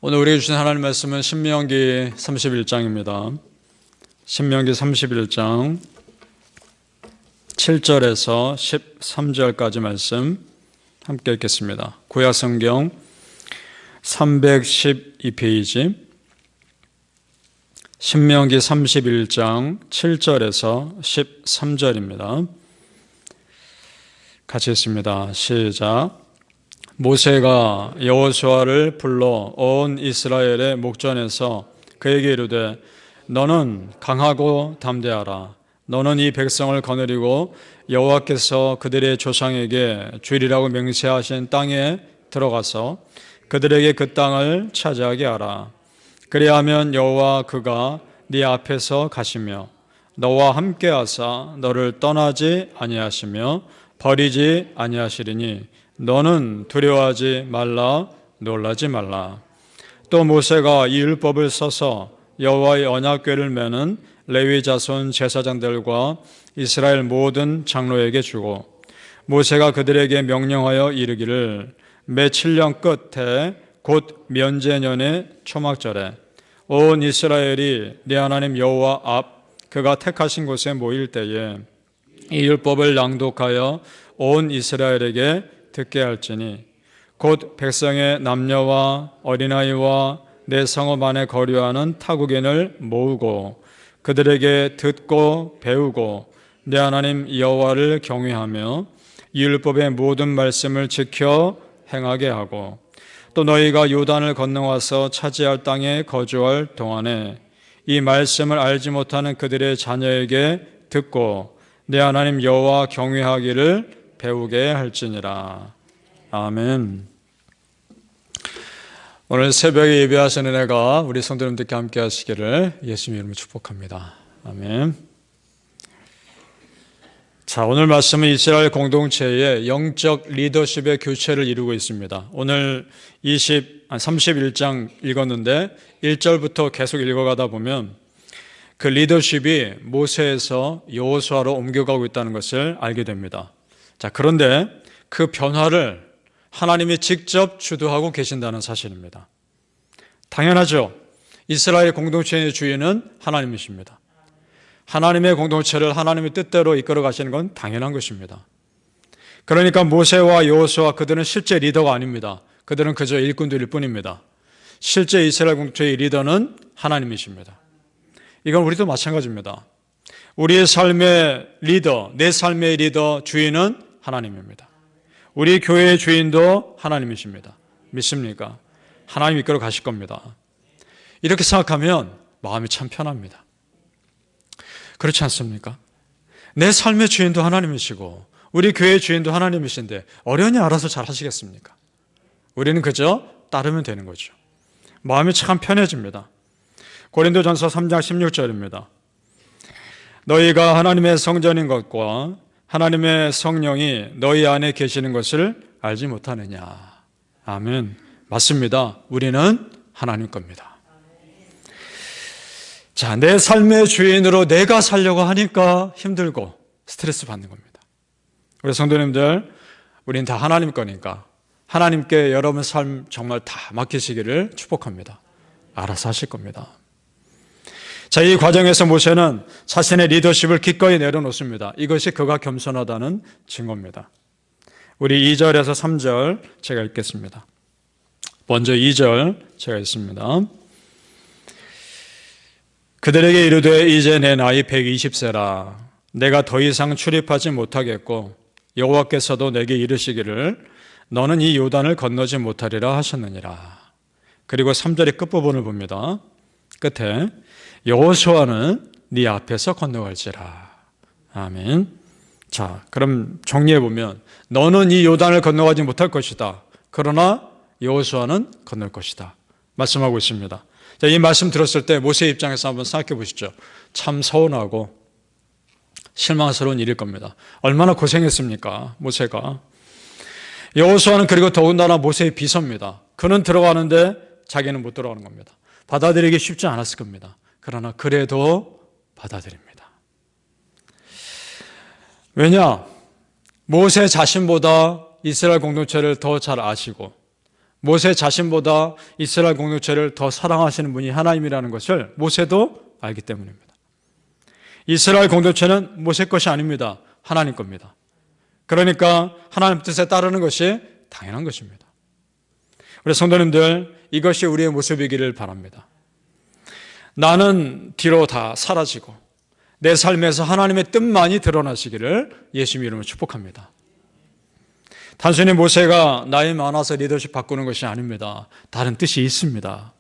오늘 우리에게 주신 하나님 말씀은 신명기 31장입니다. 신명기 31장 7절에서 13절까지 말씀 함께 읽겠습니다. 구약성경 312페이지 신명기 31장 7절에서 13절입니다. 같이 읽습니다. 시작. 모세가 여호수아를 불러 온 이스라엘의 목전에서 그에게 이르되 너는 강하고 담대하라. 너는 이 백성을 거느리고 여호와께서 그들의 조상에게 주리라고 맹세하신 땅에 들어가서 그들에게 그 땅을 차지하게 하라. 그리하면 여호와 그가 네 앞에서 가시며 너와 함께 하사 너를 떠나지 아니하시며 버리지 아니하시리니 너는 두려워하지 말라, 놀라지 말라. 또 모세가 이 율법을 써서 여호와의 언약궤를 매는 레위 자손 제사장들과 이스라엘 모든 장로에게 주고 모세가 그들에게 명령하여 이르기를 매 7년 끝에 곧 면제년의 초막절에 온 이스라엘이 네 하나님 여호와 앞 그가 택하신 곳에 모일 때에 이 율법을 낭독하여 온 이스라엘에게 듣게 할지니 곧 백성의 남녀와 어린아이와 내 성읍 안에 거류하는 타국인을 모으고 그들에게 듣고 배우고 내 하나님 여호와를 경외하며 이 율법의 모든 말씀을 지켜 행하게 하고 또 너희가 요단을 건너와서 차지할 땅에 거주할 동안에 이 말씀을 알지 못하는 그들의 자녀에게 듣고 내 하나님 여호와 경외하기를 배우게 할지니라. 아멘. 오늘 새벽에 예배하신 은혜가 우리 성도님들께 함께 하시기를 예수님 이름으로 축복합니다. 아멘. 자, 오늘 말씀은 이스라엘 공동체의 영적 리더십의 교체를 이루고 있습니다. 오늘 31장 읽었는데 1절부터 계속 읽어가다 보면 그 리더십이 모세에서 여호수아로 옮겨가고 있다는 것을 알게 됩니다. 자, 그런데 그 변화를 하나님이 직접 주도하고 계신다는 사실입니다. 당연하죠. 이스라엘 공동체의 주인은 하나님이십니다. 하나님의 공동체를 하나님의 뜻대로 이끌어 가시는 건 당연한 것입니다. 그러니까 모세와 여호수아 그들은 실제 리더가 아닙니다. 그들은 그저 일꾼들일 뿐입니다. 실제 이스라엘 공동체의 리더는 하나님이십니다. 이건 우리도 마찬가지입니다. 우리의 삶의 리더, 내 삶의 리더 주인은 하나님입니다. 우리 교회의 주인도 하나님이십니다. 믿습니까? 하나님 이끌어 가실 겁니다. 이렇게 생각하면 마음이 참 편합니다. 그렇지 않습니까? 내 삶의 주인도 하나님이시고 우리 교회의 주인도 하나님이신데 어련히 알아서 잘 하시겠습니까? 우리는 그저 따르면 되는 거죠. 마음이 참 편해집니다. 고린도전서 3장 16절입니다. 너희가 하나님의 성전인 것과 하나님의 성령이 너희 안에 계시는 것을 알지 못하느냐. 아멘. 맞습니다. 우리는 하나님 겁니다. 자, 내 삶의 주인으로 내가 살려고 하니까 힘들고 스트레스 받는 겁니다. 우리 성도님들, 우린 다 하나님 거니까 하나님께 여러분 삶 정말 다 맡기시기를 축복합니다. 알아서 하실 겁니다. 자, 이 과정에서 모세는 자신의 리더십을 기꺼이 내려놓습니다. 이것이 그가 겸손하다는 증거입니다. 우리 2절에서 3절 제가 읽겠습니다. 먼저 2절 제가 읽습니다. 그들에게 이르되 이제 내 나이 120세라. 내가 더 이상 출입하지 못하겠고 여호와께서도 내게 이르시기를 너는 이 요단을 건너지 못하리라 하셨느니라. 그리고 3절의 끝부분을 봅니다. 끝에 여호수아는 네 앞에서 건너갈지라. 아멘. 자, 그럼 정리해 보면 너는 이 요단을 건너가지 못할 것이다. 그러나 여호수아는 건널 것이다. 말씀하고 있습니다. 자, 이 말씀 들었을 때 모세 입장에서 한번 생각해 보시죠. 참 서운하고 실망스러운 일일 겁니다. 얼마나 고생했습니까? 모세가. 여호수아는 그리고 더군다나 모세의 비서입니다. 그는 들어가는데 자기는 못 들어가는 겁니다. 받아들이기 쉽지 않았을 겁니다. 그러나 그래도 받아들입니다. 왜냐? 모세 자신보다 이스라엘 공동체를 더 잘 아시고 모세 자신보다 이스라엘 공동체를 더 사랑하시는 분이 하나님이라는 것을 모세도 알기 때문입니다. 이스라엘 공동체는 모세 것이 아닙니다. 하나님 겁니다. 그러니까 하나님 뜻에 따르는 것이 당연한 것입니다. 우리 성도님들, 이것이 우리의 모습이기를 바랍니다. 나는 뒤로 다 사라지고 내 삶에서 하나님의 뜻만이 드러나시기를 예수님 이름으로 축복합니다. 단순히 모세가 나이 많아서 리더십 바꾸는 것이 아닙니다. 다른 뜻이 있습니다.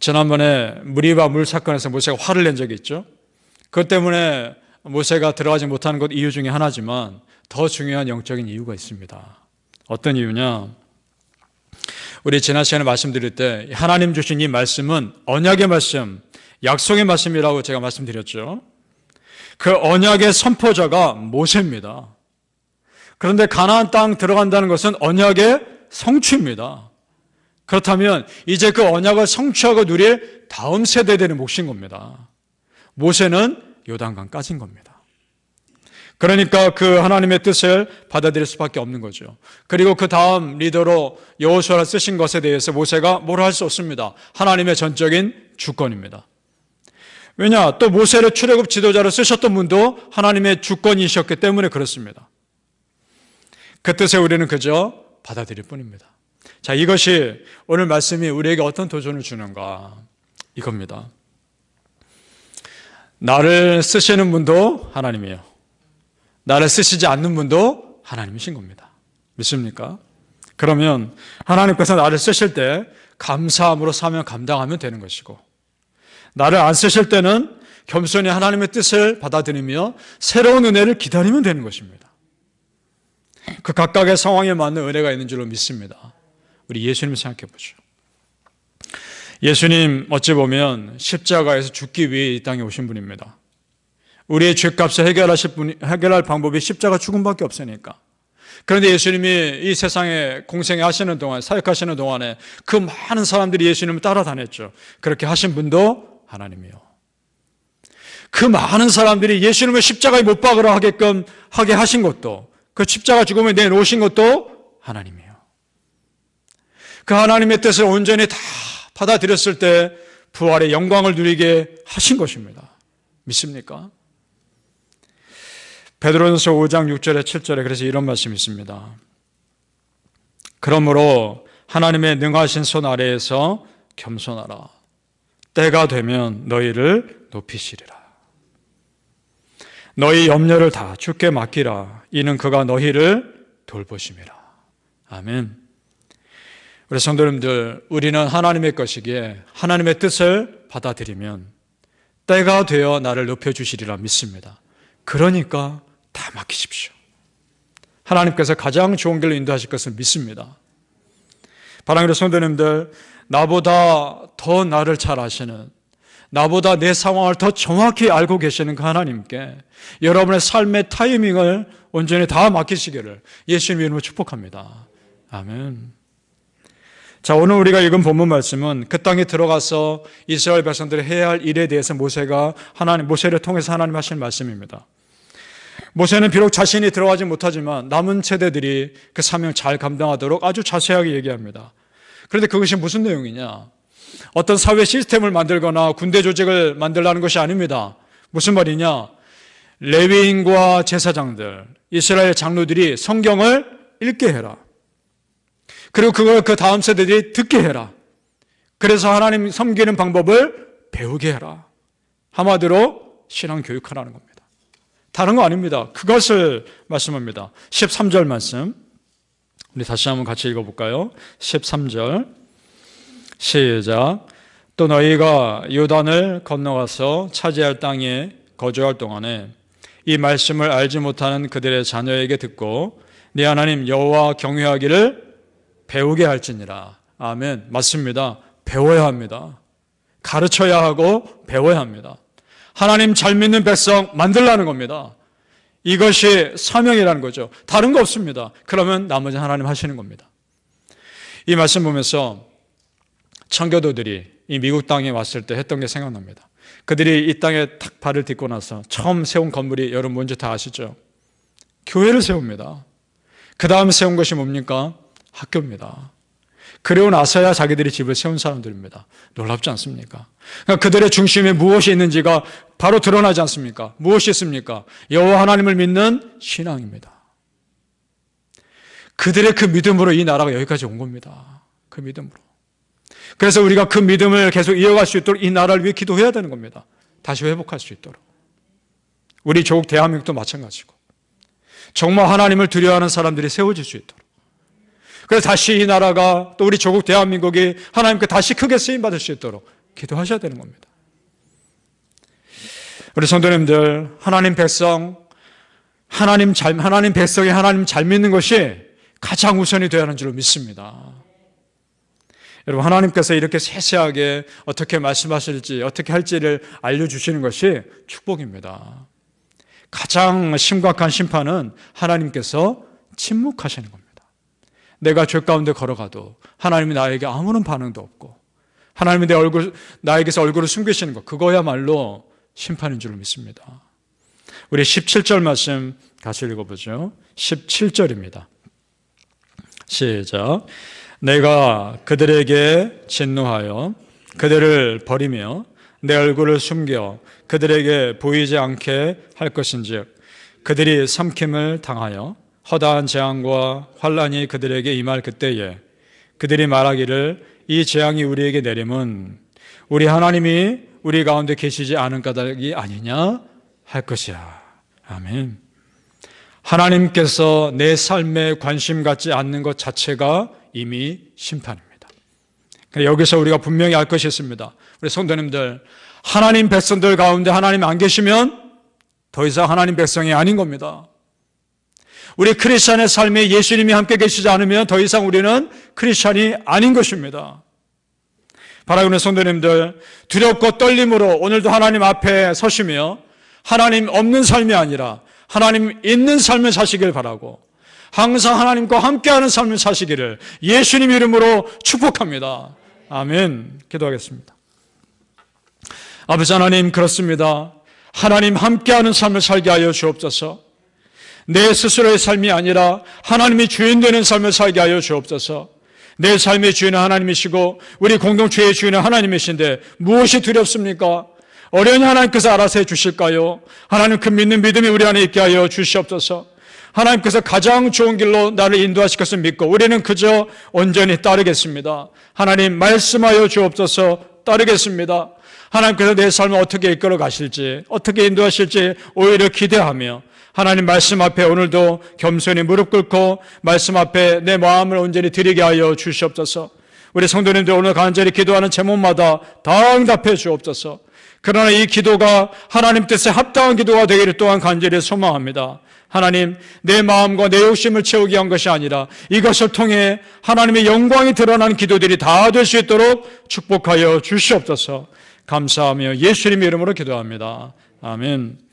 지난번에 무리바 물 사건에서 모세가 화를 낸 적이 있죠. 그것 때문에 모세가 들어가지 못하는 것 이유 중에 하나지만 더 중요한 영적인 이유가 있습니다. 어떤 이유냐? 우리 지난 시간에 말씀드릴 때 하나님 주신 이 말씀은 언약의 말씀, 약속의 말씀이라고 제가 말씀드렸죠. 그 언약의 선포자가 모세입니다. 그런데 가나안 땅 들어간다는 것은 언약의 성취입니다. 그렇다면 이제 그 언약을 성취하고 누릴 다음 세대들의 몫인 겁니다. 모세는 요단강까지인 겁니다. 그러니까 그 하나님의 뜻을 받아들일 수밖에 없는 거죠. 그리고 그 다음 리더로 여호수아를 쓰신 것에 대해서 모세가 뭐라 할 수 없습니다. 하나님의 전적인 주권입니다. 왜냐? 또 모세를 출애굽 지도자로 쓰셨던 분도 하나님의 주권이셨기 때문에 그렇습니다. 그 뜻에 우리는 그저 받아들일 뿐입니다. 자, 이것이 오늘 말씀이 우리에게 어떤 도전을 주는가 이겁니다. 나를 쓰시는 분도 하나님이에요. 나를 쓰시지 않는 분도 하나님이신 겁니다. 믿습니까? 그러면 하나님께서 나를 쓰실 때 감사함으로 사명 감당하면 되는 것이고, 나를 안 쓰실 때는 겸손히 하나님의 뜻을 받아들이며 새로운 은혜를 기다리면 되는 것입니다. 그 각각의 상황에 맞는 은혜가 있는 줄로 믿습니다. 우리 예수님 생각해 보죠. 예수님 어찌 보면 십자가에서 죽기 위해 이 땅에 오신 분입니다. 우리의 죄값을 해결할 방법이 십자가 죽음밖에 없으니까. 그런데 예수님이 이 세상에 공생하시는 동안, 사역하시는 동안에 그 많은 사람들이 예수님을 따라다녔죠. 그렇게 하신 분도 하나님이요. 그 많은 사람들이 예수님을 십자가에 못 박으라 하게끔 하게 하신 것도, 그 십자가 죽음에 내놓으신 것도 하나님이에요. 그 하나님의 뜻을 온전히 다 받아들였을 때 부활의 영광을 누리게 하신 것입니다. 믿습니까? 베드로전서 5장 6절에 7절에 그래서 이런 말씀이 있습니다. 그러므로 하나님의 능하신 손 아래에서 겸손하라. 때가 되면 너희를 높이시리라. 너희 염려를 다 주께 맡기라. 이는 그가 너희를 돌보심이라. 아멘. 우리 성도님들, 우리는 하나님의 것이기에 하나님의 뜻을 받아들이면 때가 되어 나를 높여주시리라 믿습니다. 그러니까 다 맡기십시오. 하나님께서 가장 좋은 길로 인도하실 것을 믿습니다. 사랑하는 성도님들, 나보다 더 나를 잘 아시는, 나보다 내 상황을 더 정확히 알고 계시는 그 하나님께 여러분의 삶의 타이밍을 온전히 다 맡기시기를 예수님 이름으로 축복합니다. 아멘. 자, 오늘 우리가 읽은 본문 말씀은 그 땅에 들어가서 이스라엘 백성들이 해야 할 일에 대해서 모세를 통해서 하나님 하신 말씀입니다. 모세는 비록 자신이 들어가지 못하지만 남은 세대들이 그 사명 잘 감당하도록 아주 자세하게 얘기합니다. 그런데 그것이 무슨 내용이냐? 어떤 사회 시스템을 만들거나 군대 조직을 만들라는 것이 아닙니다. 무슨 말이냐? 레위인과 제사장들, 이스라엘 장로들이 성경을 읽게 해라. 그리고 그걸 그 다음 세대들이 듣게 해라. 그래서 하나님 섬기는 방법을 배우게 해라. 한마디로 신앙 교육하라는 겁니다. 다른 거 아닙니다. 그것을 말씀합니다. 13절 말씀 우리 다시 한번 같이 읽어볼까요? 13절 시작. 또 너희가 요단을 건너가서 차지할 땅에 거주할 동안에 이 말씀을 알지 못하는 그들의 자녀에게 듣고 네 하나님 여호와 경외하기를 배우게 할지니라. 아멘. 맞습니다. 배워야 합니다. 가르쳐야 하고 배워야 합니다. 하나님 잘 믿는 백성 만들라는 겁니다. 이것이 사명이라는 거죠. 다른 거 없습니다. 그러면 나머지 하나님 하시는 겁니다. 이 말씀 보면서 청교도들이 이 미국 땅에 왔을 때 했던 게 생각납니다. 그들이 이 땅에 탁 발을 딛고 나서 처음 세운 건물이 여러분 뭔지 다 아시죠? 교회를 세웁니다. 그 다음 세운 것이 뭡니까? 학교입니다. 그리고 나서야 자기들이 집을 세운 사람들입니다. 놀랍지 않습니까? 그러니까 그들의 중심에 무엇이 있는지가 바로 드러나지 않습니까? 무엇이 있습니까? 여호와 하나님을 믿는 신앙입니다. 그들의 그 믿음으로 이 나라가 여기까지 온 겁니다. 그 믿음으로. 그래서 우리가 그 믿음을 계속 이어갈 수 있도록 이 나라를 위해 기도해야 되는 겁니다. 다시 회복할 수 있도록. 우리 조국 대한민국도 마찬가지고. 정말 하나님을 두려워하는 사람들이 세워질 수 있도록. 그래서 다시 이 나라가 또 우리 조국 대한민국이 하나님께 다시 크게 쓰임받을 수 있도록 기도하셔야 되는 겁니다. 우리 성도님들, 하나님 백성, 하나님 백성이 하나님 잘 믿는 것이 가장 우선이 되어야 하는 줄 믿습니다. 여러분, 하나님께서 이렇게 세세하게 어떻게 말씀하실지, 어떻게 할지를 알려주시는 것이 축복입니다. 가장 심각한 심판은 하나님께서 침묵하시는 겁니다. 내가 죄 가운데 걸어가도 하나님이 나에게 아무런 반응도 없고 하나님이 나에게서 얼굴을 숨기시는 것, 그거야말로 심판인 줄 믿습니다. 우리 17절 말씀 같이 읽어보죠. 17절입니다. 시작. 내가 그들에게 진노하여 그들을 버리며 내 얼굴을 숨겨 그들에게 보이지 않게 할 것인즉 그들이 삼킴을 당하여 허다한 재앙과 환난이 그들에게 임할 그때에 그들이 말하기를 이 재앙이 우리에게 내림은 우리 하나님이 우리 가운데 계시지 않은 까닭이 아니냐 할 것이야. 아멘. 하나님께서 내 삶에 관심 갖지 않는 것 자체가 이미 심판입니다. 여기서 우리가 분명히 알 것이 있습니다. 우리 성도님들, 하나님 백성들 가운데 하나님 안 계시면 더 이상 하나님 백성이 아닌 겁니다. 우리 크리스찬의 삶에 예수님이 함께 계시지 않으면 더 이상 우리는 크리스찬이 아닌 것입니다. 바라보는 성도님들, 두렵고 떨림으로 오늘도 하나님 앞에 서시며 하나님 없는 삶이 아니라 하나님 있는 삶을 사시길 바라고 항상 하나님과 함께하는 삶을 사시기를 예수님 이름으로 축복합니다. 아멘. 기도하겠습니다. 아버지 하나님, 그렇습니다. 하나님 함께하는 삶을 살게 하여 주옵소서. 내 스스로의 삶이 아니라 하나님이 주인 되는 삶을 살게 하여 주옵소서. 내 삶의 주인은 하나님이시고 우리 공동체의 주인은 하나님이신데 무엇이 두렵습니까? 어려운 하나님께서 알아서 해주실까요? 하나님 그 믿는 믿음이 우리 안에 있게 하여 주시옵소서. 하나님께서 가장 좋은 길로 나를 인도하실 것을 믿고 우리는 그저 온전히 따르겠습니다. 하나님 말씀하여 주옵소서. 따르겠습니다. 하나님께서 내 삶을 어떻게 이끌어 가실지, 어떻게 인도하실지 오히려 기대하며 하나님 말씀 앞에 오늘도 겸손히 무릎 꿇고 말씀 앞에 내 마음을 온전히 드리게 하여 주시옵소서. 우리 성도님들 오늘 간절히 기도하는 제목마다 다 응답해 주옵소서. 그러나 이 기도가 하나님 뜻에 합당한 기도가 되기를 또한 간절히 소망합니다. 하나님, 내 마음과 내 욕심을 채우기 위한 것이 아니라 이것을 통해 하나님의 영광이 드러나는 기도들이 다 될 수 있도록 축복하여 주시옵소서. 감사하며 예수님의 이름으로 기도합니다. 아멘.